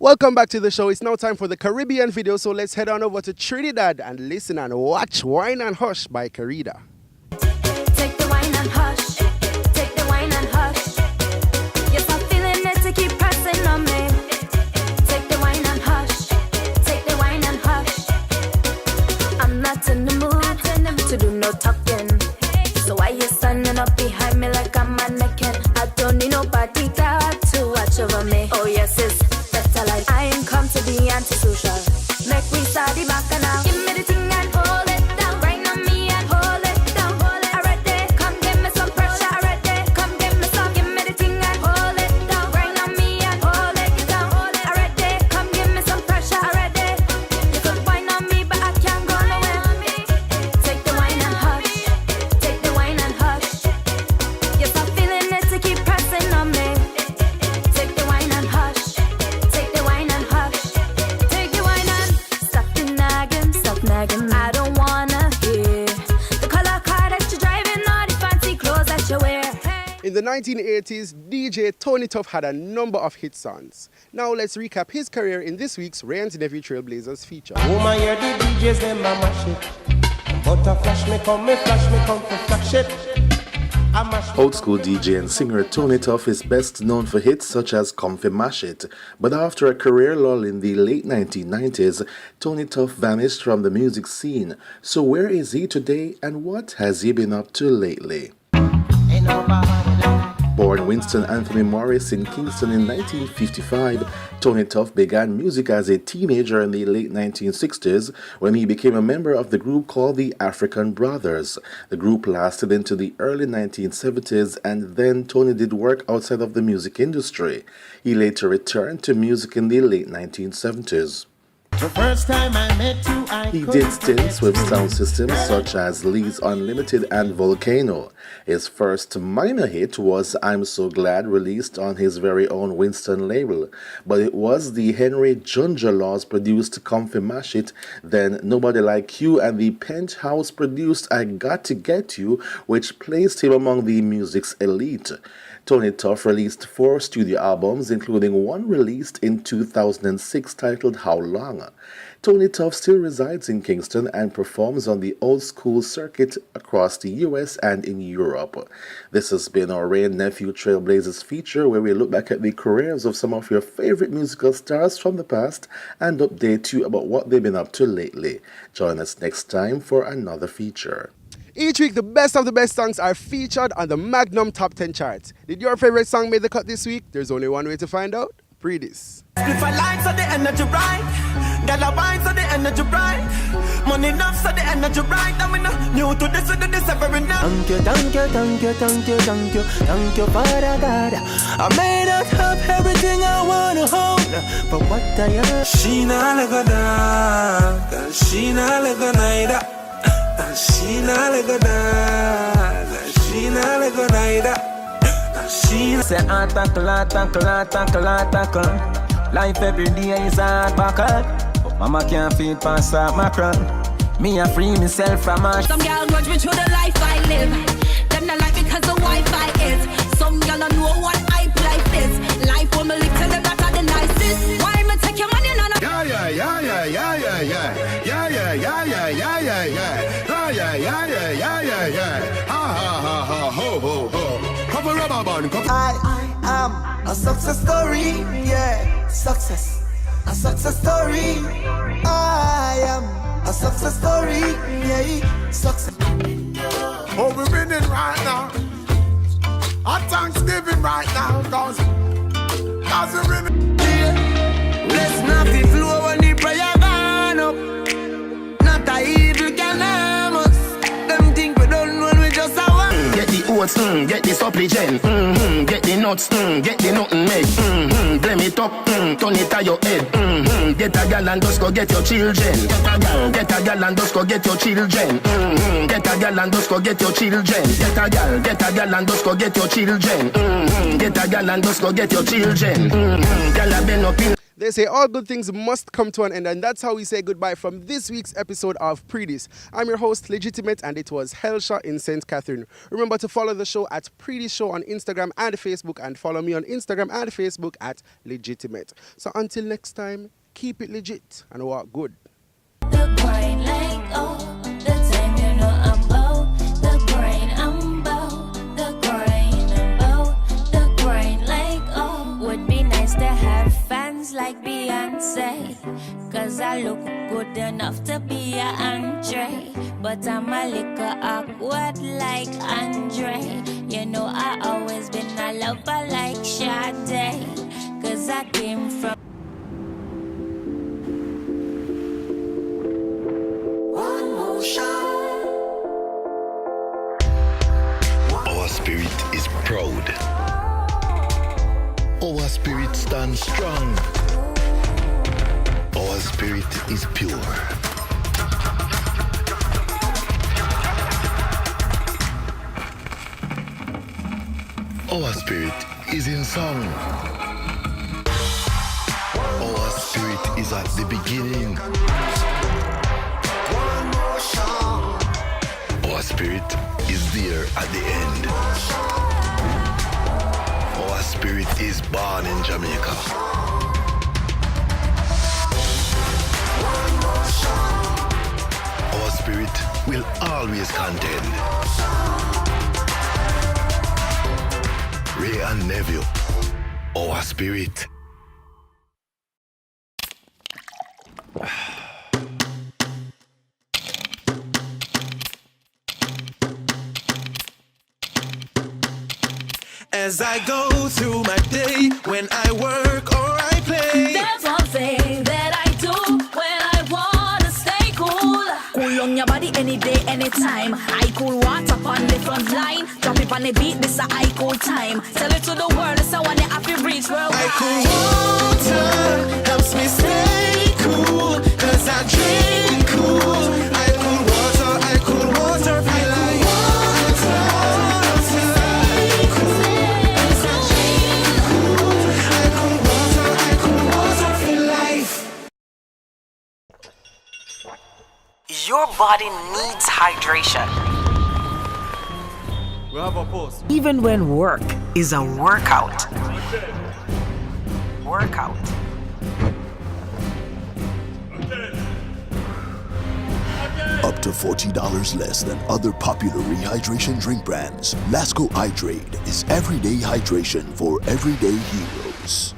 Welcome back to the show. It's now time for the Caribbean video, so let's head on over to Trinidad and listen and watch Wine and Hush by Kerida. Take the wine and hush. Take the wine and hush. Yes, I'm feeling it to keep pressing on me. Take the wine and hush. Take the wine and hush. I'm not in the mood to do no talking. So why you standing up behind me like I'm mannequin? I don't need nobody got to watch over me. Oh yes, it's better like I ain't come to be antisocial. Make me start the back now. Give me the thing and hold it down. Right on me and hold it down. Hold it already. Come give me some pressure already. Come give me some. Give me the thing and hold it down. Right on me and hold it down. Hold it already. Come give me some pressure already. You could whine on me, but I can't go nowhere. Take the wine and hush. Take the wine and hush. Yes, I'm feeling it to keep pressing on me. Take the wine and hush. Take the wine and hush. Take the wine and stop the nagging, stop nagging. I don't wanna hear the color car that you're driving or the fancy clothes that you wear. In the 1980s, DJ Tony Tuff had a number of hit songs. Now let's recap his career in this week's Wray and Nephew Trailblazers feature. Woman, hear the DJs, them a mash it. But a flash me come for flash it. I mash Old school DJ and singer Tony Tuff is best known for hits such as Comfy Mash It, but after a career lull in the late 1990s, Tony Tuff vanished from the music scene. So where is he today and what has he been up to lately? ain't nobody like. Born Winston Anthony Morris in Kingston in 1955, Tony Tuff began music as a teenager in the late 1960s when he became a member of the group called the African Brothers. The group lasted into the early 1970s and then Tony did work outside of the music industry. He later returned to music in the late 1970s. The first time I met you, He did stints with sound systems such as Lee's Unlimited and Volcano. His first minor hit was I'm So Glad, released on his very own Winston label, but it was the Henry Junja Laws produced Comfy Mash It, then Nobody Like You and the Penthouse produced I Got to Get You, which placed him among the music's elite. Tony Tuff released 4 studio albums, including one released in 2006 titled How Long. Tony Tuff still resides in Kingston and performs on the old school circuit across the US and in Europe. This has been our Wray and Nephew Trailblazers feature, where we look back at the careers of some of your favorite musical stars from the past and update you about what they've been up to lately. Join us next time for another feature. Each week, the best of the best songs are featured on the Magnum Top 10 charts. Did your favorite song make the cut this week? There's only one way to find out. Pree Dis. If I like so the energy right, girl I wine so the energy right, money enough so the energy right. I'm new to this, we do this every night. Thank you, thank you, thank you, thank you, thank you, thank you, Father God. I may not have everything I wanna hold, but what I am. She not like a dog, she not like a night. She not like a dog, she not like a night. She Say tackle, life every day is hard buckle, but mama can't feed past that macron. Me I free myself from her. Some girl grudge me through the life I live. Them not like because the Wi-Fi is. Some girl don't know what hype life is. Life when me live tell them that are the nicest. Why me take your money on a I am a success story, yeah, success, a success story. I am a success story, yeah, success. Oh, we're winning right now. Our Thanksgiving right now, cause we're winning. let's not be flow when the prayer burn up. Not a evil can harm us. Them think we don't know we just a one. Get the oats, get the supplement, get the nuts, get the nothing made, blame it up, turn it to your head, get a gal and just go get your children, get a gal and just go get your children, get a gal and just go get your children, get a gal and just go get your children, get a gal and just go get your children, gal have been up in. They say all good things must come to an end, and that's how we say goodbye from this week's episode of Pree Dis. I'm your host, Lijitimate, and it was Hellshire in St. Catherine. Remember to follow the show at Pree Dis Show on Instagram and Facebook, and follow me on Instagram and Facebook at Lijitimate. So until next time, keep it legit and walk good. The brain like oh, the time you know I'm bow. The brain I'm bow. The brain I'm bow. The brain like oh. Would be nice to have fans like Beyonce, 'cause I look good enough to be a Andre. But I'm a little awkward like Andre. You know I always been a lover like Sade, 'cause I came from Our spirit is proud. Our spirit stands strong. Our spirit is pure. Our spirit is in song. Our spirit is at the beginning. Our spirit is there at the end. Our spirit is born in Jamaica. Our spirit will always contend. Wray and Nephew, our spirit. As I go through my day, when I work or I play, there's one thing that I do when I wanna stay cool. Cool on your body any day, anytime. I cool water on the front line. Drop it on the beat, this a I cool time. Tell it to the world, it's a one that have to reach worldwide. I cool water helps me stay cool, 'cause I drink cool. I cool water, feel like water helps me stay cool, 'cause I drink cool. I cool water, feel life. Your body needs hydration. We have a post. Even when work is a workout. Workout. Up to $40 less than other popular rehydration drink brands, Lasco Hydrate is everyday hydration for everyday heroes.